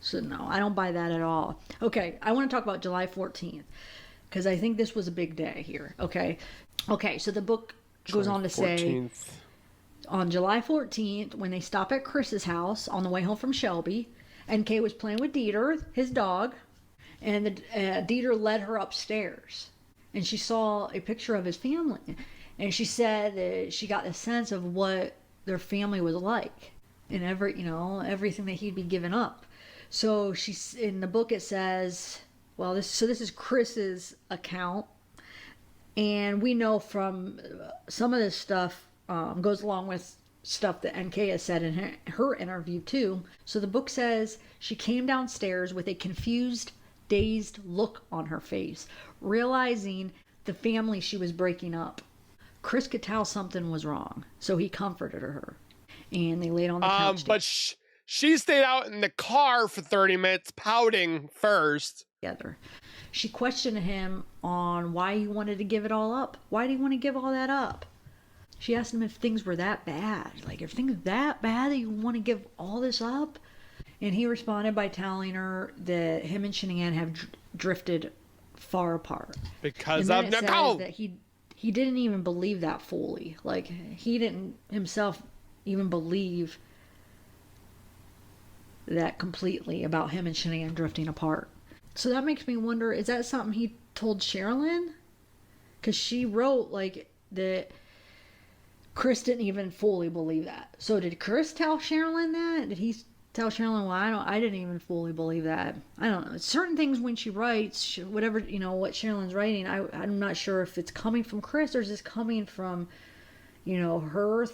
So no, I don't buy that at all. Okay, I want to talk about July 14th, because I think this was a big day here. Okay, so the book goes on to say, on July 14th, when they stop at Chris's house on the way home from Shelby, NK was playing with Dieter, his dog, and Dieter led her upstairs. And she saw a picture of his family. And she said that she got a sense of what their family was like, and everything that he'd be giving up. So she's in the book. It says, well, this is Chris's account, and we know from some of this stuff goes along with stuff that NK has said in her interview too. So the book says she came downstairs with a confused, dazed look on her face, realizing the family she was breaking up. Chris could tell something was wrong, so he comforted her, and they laid on the couch. But she stayed out in the car for 30 minutes, pouting first. Together. She questioned him on why he wanted to give it all up. Why did he want to give all that up? She asked him if things were that bad. Like, if things that bad that you want to give all this up? And he responded by telling her that him and Shanann have drifted far apart. Because And then of it Nichol. says that he didn't even believe that fully. Like, he didn't himself even believe that completely about him and Shanann drifting apart. So that makes me wonder, is that something he told Sherilyn? Because she wrote, like, that Chris didn't even fully believe that. So did Chris tell Sherilyn that? Did he tell Sherilyn, well, I didn't even fully believe that? I don't know. Certain things when she writes, whatever, you know, what Sherilyn's writing, I'm not sure if it's coming from Chris or is this coming from, you know, her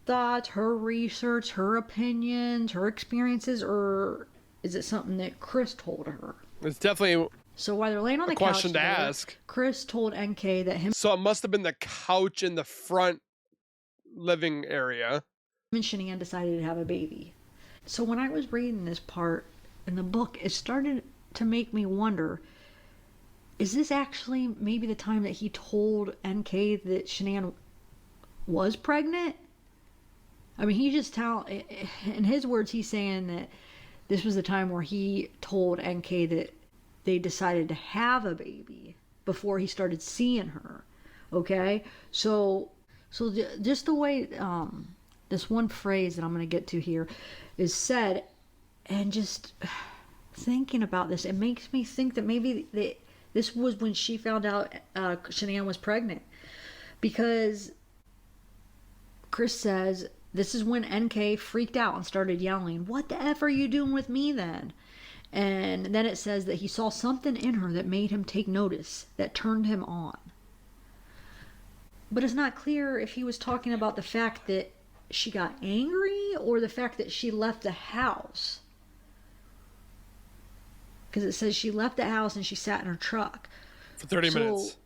thoughts, her research, her opinions, her experiences, or is it something that Chris told her? It's definitely So while they're laying on a the couch question to together, ask. Chris told NK that him So it must have been the couch in the front living area. and Shanann decided to have a baby. So when I was reading this part in the book, it started to make me wonder, is this actually maybe the time that he told NK that Shanann was pregnant? I mean, he just in his words, he's saying that this was the time where he told NK that they decided to have a baby before he started seeing her. Okay? So just the way this one phrase that I'm going to get to here is said, and just thinking about this, it makes me think that maybe this was when she found out Shanann was pregnant. Because Chris says, this is when NK freaked out and started yelling, "What the F are you doing with me then?" And then it says that he saw something in her that made him take notice, that turned him on. But it's not clear if he was talking about the fact that she got angry or the fact that she left the house. Because it says she left the house and she sat in her truck. For 30 minutes.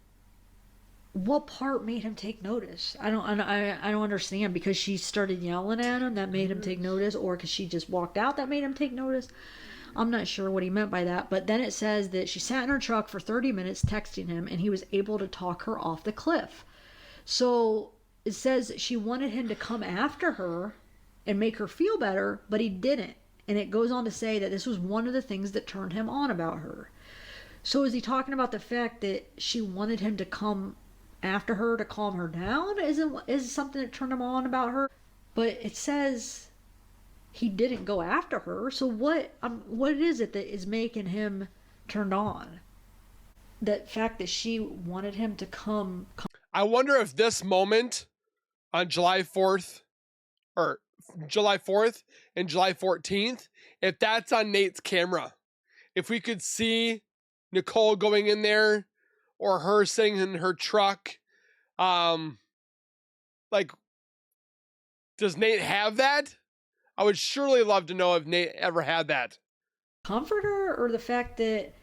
What part made him take notice? I don't understand. Because she started yelling at him, that made him take notice, or because she just walked out, that made him take notice. I'm not sure what he meant by that. But then it says that she sat in her truck for 30 minutes texting him, and he was able to talk her off the cliff. So it says she wanted him to come after her and make her feel better, but he didn't. And it goes on to say that this was one of the things that turned him on about her. So is he talking about the fact that she wanted him to come after her to calm her down? Is it something that turned him on about her? But it says he didn't go after her. So what is it that is making him turned on? That fact that she wanted him to come. I wonder if this moment on July 4th or July 4th and July 14th, if that's on Nate's camera, if we could see Nichol going in there or her sitting in her truck, like, does Nate have that? I would surely love to know if Nate ever had that. Comfort her, or the fact that,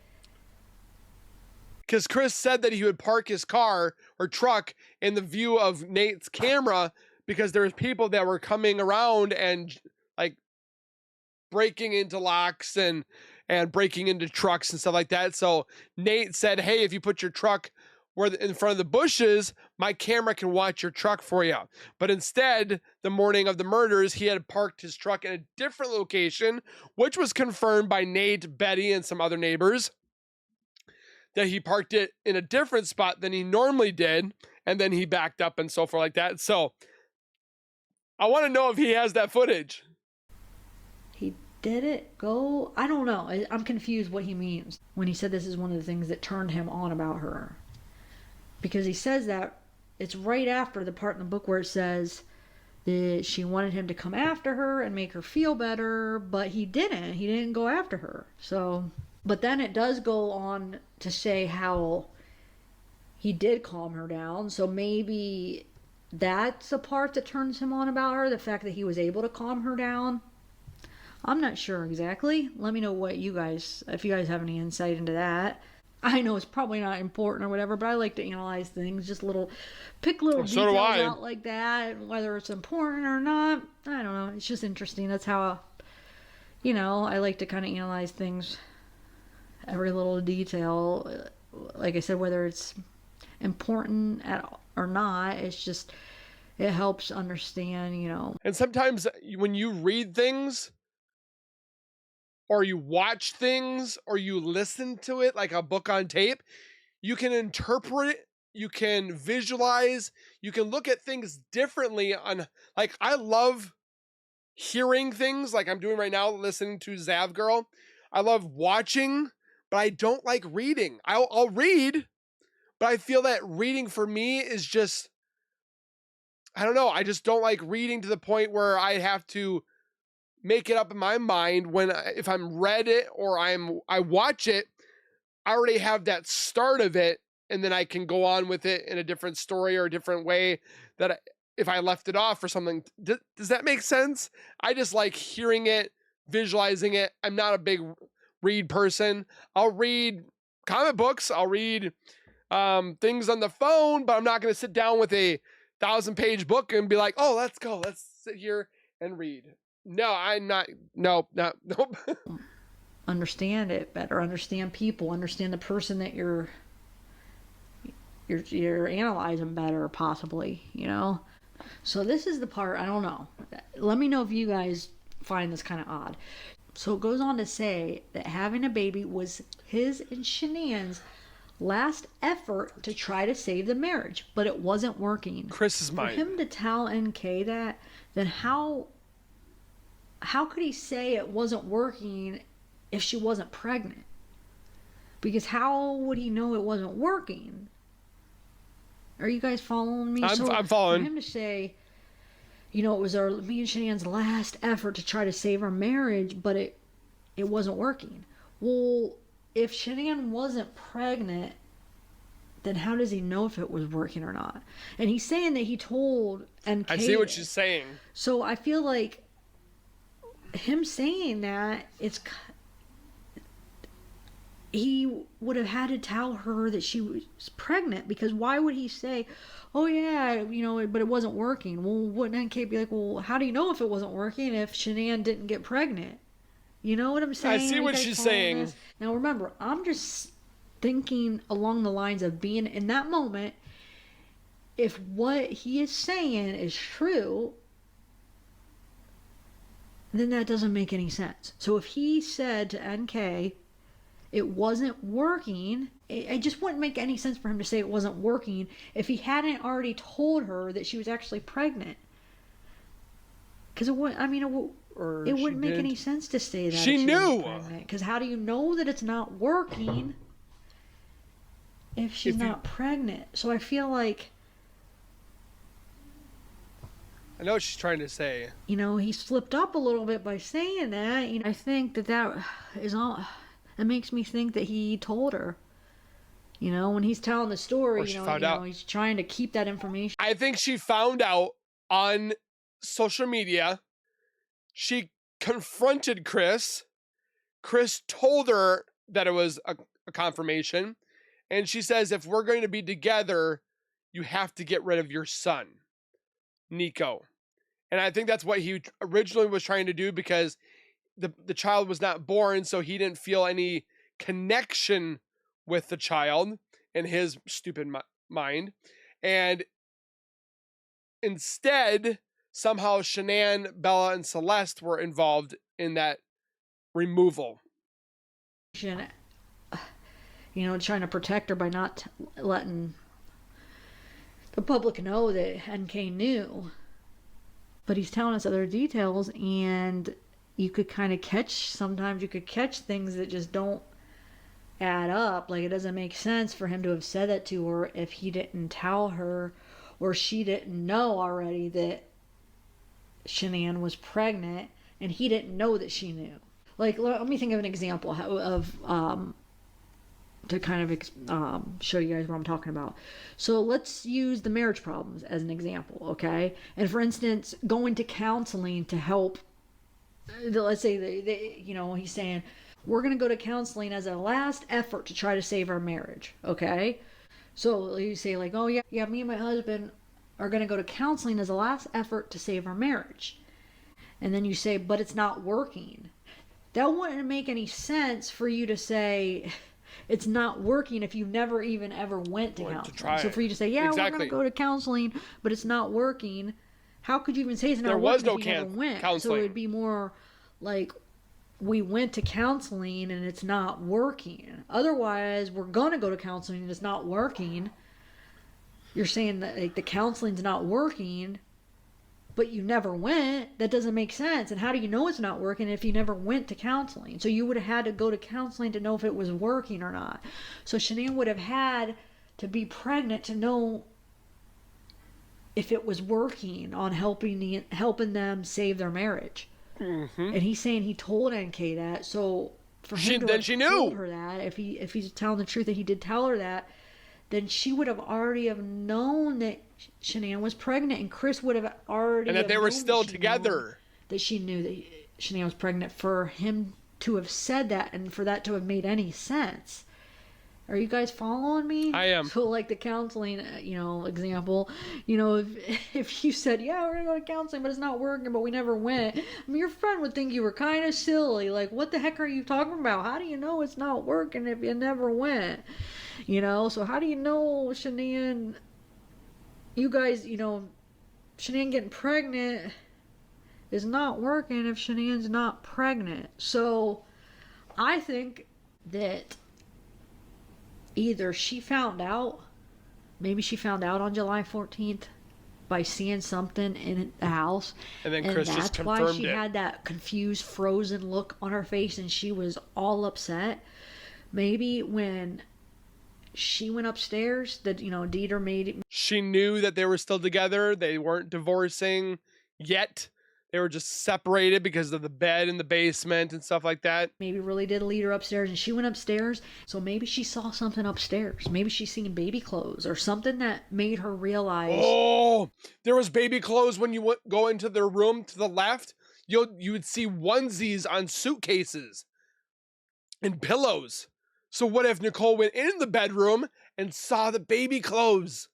because Chris said that he would park his car or truck in the view of Nate's camera because there was people that were coming around and like breaking into locks and breaking into trucks and stuff like that. So Nate said, "Hey, if you put your truck in front of the bushes, my camera can watch your truck for you." But instead, the morning of the murders, he had parked his truck in a different location, which was confirmed by Nate, Betty, and some other neighbors, that he parked it in a different spot than he normally did, and then he backed up and so forth like that. So I want to know if he has that footage. he did it go. I don't know. I'm confused what he means when he said this is one of the things that turned him on about her. Because he says that it's right after the part in the book where it says that she wanted him to come after her and make her feel better, but he didn't. He didn't go after her. So, but then it does go on to say how he did calm her down. So maybe that's the part that turns him on about her, the fact that he was able to calm her down. I'm not sure exactly. Let me know what you guys, if you guys have any insight into that. I know it's probably not important or whatever, but I like to analyze things, just pick little details out like that, whether it's important or not. I don't know. It's just interesting. That's how, I like to kind of analyze things, every little detail. Like I said, whether it's important or not, it's just, it helps understand, And sometimes when you read things, or you watch things, or you listen to it like a book on tape, you can interpret, you can visualize, you can look at things differently on, like, I love hearing things like I'm doing right now, listening to Zav Girl. I love watching, but I don't like reading. I'll read, but I feel that reading for me is just, I don't know. I just don't like reading to the point where I have to make it up in my mind when, if I'm read it or I watch it, I already have that start of it, and then I can go on with it in a different story or a different way that if I left it off or something. Does that make sense? I just like hearing it, visualizing it. I'm not a big read person. I'll read comic books. I'll read things on the phone, but I'm not going to sit down with a 1,000-page book and be like, oh, let's go. Let's sit here and read. No, I'm not. Nope. Understand it better, understand people, understand the person that you're analyzing better, possibly, you know. So this is the part, I don't know. Let me know if you guys find this kind of odd. So it goes on to say that having a baby was his and Shanann's last effort to try to save the marriage, but it wasn't working. Chris's mind. For him to tell NK that, then how could he say it wasn't working if she wasn't pregnant? Because how would he know it wasn't working? Are you guys following me? I'm following. For him to say, you know, it was me and Shannon's last effort to try to save our marriage, but it wasn't working. Well, if Shannon wasn't pregnant, then how does he know if it was working or not? And he's saying that he told NK. I see what she's saying. So I feel like him saying that, he would have had to tell her that she was pregnant, because why would he say, oh yeah, you know, but it wasn't working? Well, wouldn't NK be like, well, how do you know if it wasn't working if Shanann didn't get pregnant? You know what I'm saying? I see what she's saying. This? Now remember, I'm just thinking along the lines of being in that moment. If what he is saying is true, then that doesn't make any sense. So if he said to NK, it wasn't working, it just wouldn't make any sense for him to say it wasn't working if he hadn't already told her that she was actually pregnant. Because it wouldn't, it wouldn't make any sense to say that. She knew. Because how do you know that it's not working if she's not pregnant? So I feel like, I know what she's trying to say. You know, he slipped up a little bit by saying that. You know, I think that is all. It makes me think that he told her. You know, when he's telling the story, you know, he's trying to keep that information. I think she found out on social media. She confronted Chris. Chris told her that it was a confirmation. And she says, if we're going to be together, you have to get rid of your son, Nico. And I think that's what he originally was trying to do, because the child was not born, so he didn't feel any connection with the child in his stupid mind. And instead, somehow Shanann, Bella, and Celeste were involved in that removal. You know, trying to protect her by not letting the public know that NK knew. But he's telling us other details, and you could kind of sometimes you could catch things that just don't add up. Like, it doesn't make sense for him to have said that to her if he didn't tell her, or she didn't know already that Shanann was pregnant, and he didn't know that she knew. Like, let me think of an example of to kind of show you guys what I'm talking about. So let's use the marriage problems as an example, okay? And for instance, going to counseling to help. Let's say you know, he's saying, we're going to go to counseling as a last effort to try to save our marriage, okay? So you say like, oh yeah, me and my husband are going to go to counseling as a last effort to save our marriage. And then you say, but it's not working. That wouldn't make any sense for you to say it's not working if you never even ever went to counseling. So for you to say, yeah, we're going to go to counseling, but it's not working. How could you even say it's not working if you never went? counseling. So it would be more like, we went to counseling and it's not working. Otherwise, we're going to go to counseling and it's not working. You're saying that like the counseling's not working, but you never went. That doesn't make sense. And how do you know it's not working if you never went to counseling? So you would have had to go to counseling to know if it was working or not. So Shanann would have had to be pregnant to know if it was working on helping them save their marriage. And he's saying he told NK that. So for him to have told her that, if he's telling the truth that he did tell her that, then she would have already have known that Shanann was pregnant, and Chris would have already and that they were still together. That she knew that Shanann was pregnant. For him to have said that and for that to have made any sense. Are you guys following me? I am. So like the counseling, example, if you said, yeah, we're going to go to counseling, but it's not working, but we never went. I mean, your friend would think you were kind of silly. Like, what the heck are you talking about? How do you know it's not working if you never went? So how do you know Shanann, you guys, Shanann getting pregnant is not working if Shanann's not pregnant? So I think that either she found out, maybe she found out on July 14th by seeing something in the house. And then Chris just confirmed it. That's why she had that confused, frozen look on her face and she was all upset. Maybe when she went upstairs, that, Dieter made it. She knew that they were still together. They weren't divorcing yet. They were just separated because of the bed in the basement and stuff like that. Maybe really did lead her upstairs and she went upstairs. So maybe she saw something upstairs. Maybe she's seen baby clothes or something that made her realize. Oh, there was baby clothes when you go into their room to the left. You would see onesies on suitcases and pillows. So what if Nichol went in the bedroom and saw the baby clothes?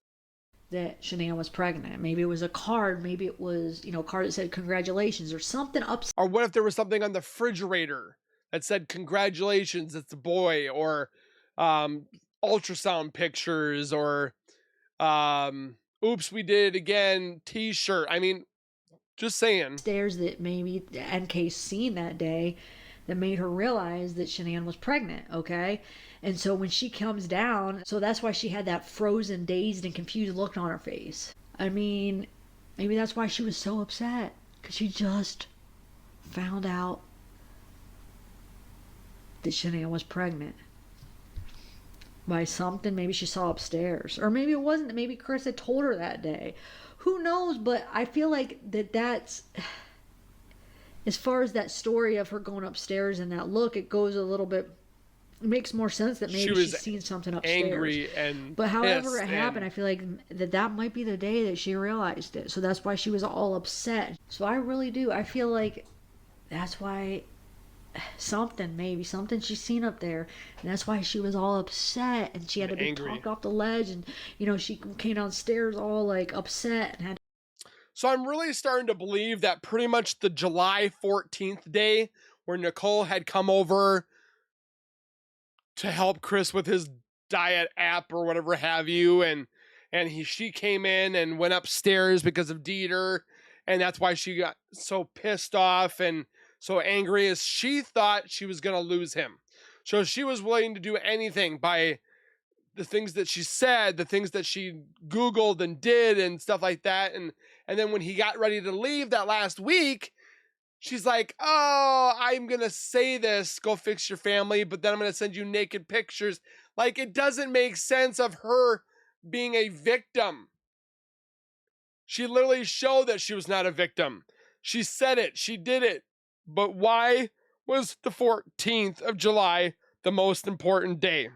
That Shanann was pregnant. Maybe it was a card. Maybe it was, a card that said congratulations or something upstairs. Or what if there was something on the refrigerator that said congratulations, it's a boy, or ultrasound pictures, or oops, we did it again t-shirt. I mean, just saying. Stairs that maybe NK seen that day that made her realize that Shanann was pregnant, okay? And so when she comes down, so that's why she had that frozen, dazed, and confused look on her face. I mean, maybe that's why she was so upset, because she just found out that Shanann was pregnant by something maybe she saw upstairs. Or maybe it wasn't. Maybe Chris had told her that day. Who knows? But I feel like that's... As far as that story of her going upstairs and that look, it goes a little bit... It makes more sense that maybe she's seen something upstairs. Angry and but however it happened, I feel like that might be the day that she realized it. So that's why she was all upset. So I really do. I feel like that's why something she's seen up there, and that's why she was all upset and she had to be talked off the ledge, and she came downstairs all like upset and had. So I'm really starting to believe that pretty much the July 14th day where Nichol had come over to help Chris with his diet app or whatever have you, and she came in and went upstairs because of Dieter, and that's why she got so pissed off and so angry, as she thought she was going to lose him. So she was willing to do anything by the things that she said, the things that she Googled and did and stuff like that. And then when he got ready to leave that last week, she's like, oh, I'm going to say this, go fix your family, but then I'm going to send you naked pictures. Like, it doesn't make sense of her being a victim. She literally showed that she was not a victim. She said it. She did it. But why was the 14th of July the most important day,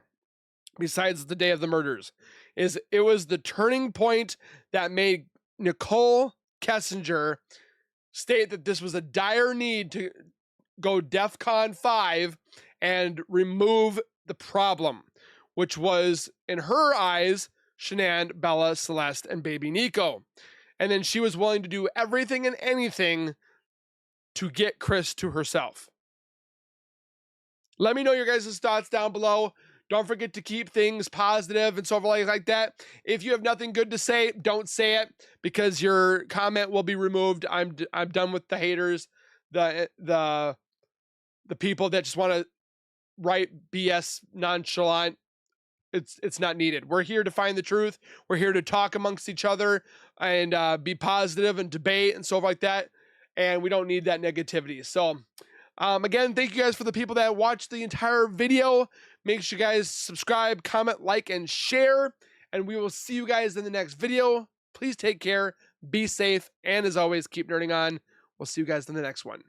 besides the day of the murders? It was the turning point that made Nichol Kessinger state that this was a dire need to go DEFCON 5 and remove the problem, which was, in her eyes, Shanann, Bella, Celeste, and baby Nico. And then she was willing to do everything and anything to get Chris to herself. Let me know your guys' thoughts down below. Don't forget to keep things positive and so forth like that. If you have nothing good to say, don't say it, because your comment will be removed. I'm done with the haters, the the people that just want to write BS nonchalant, it's not needed. We're here to find the truth. We're here to talk amongst each other and be positive and debate and stuff like that. And we don't need that negativity. So again, thank you guys for the people that watched the entire video. Make sure you guys subscribe, comment, like, and share. And we will see you guys in the next video. Please take care, be safe, and as always, keep nerding on. We'll see you guys in the next one.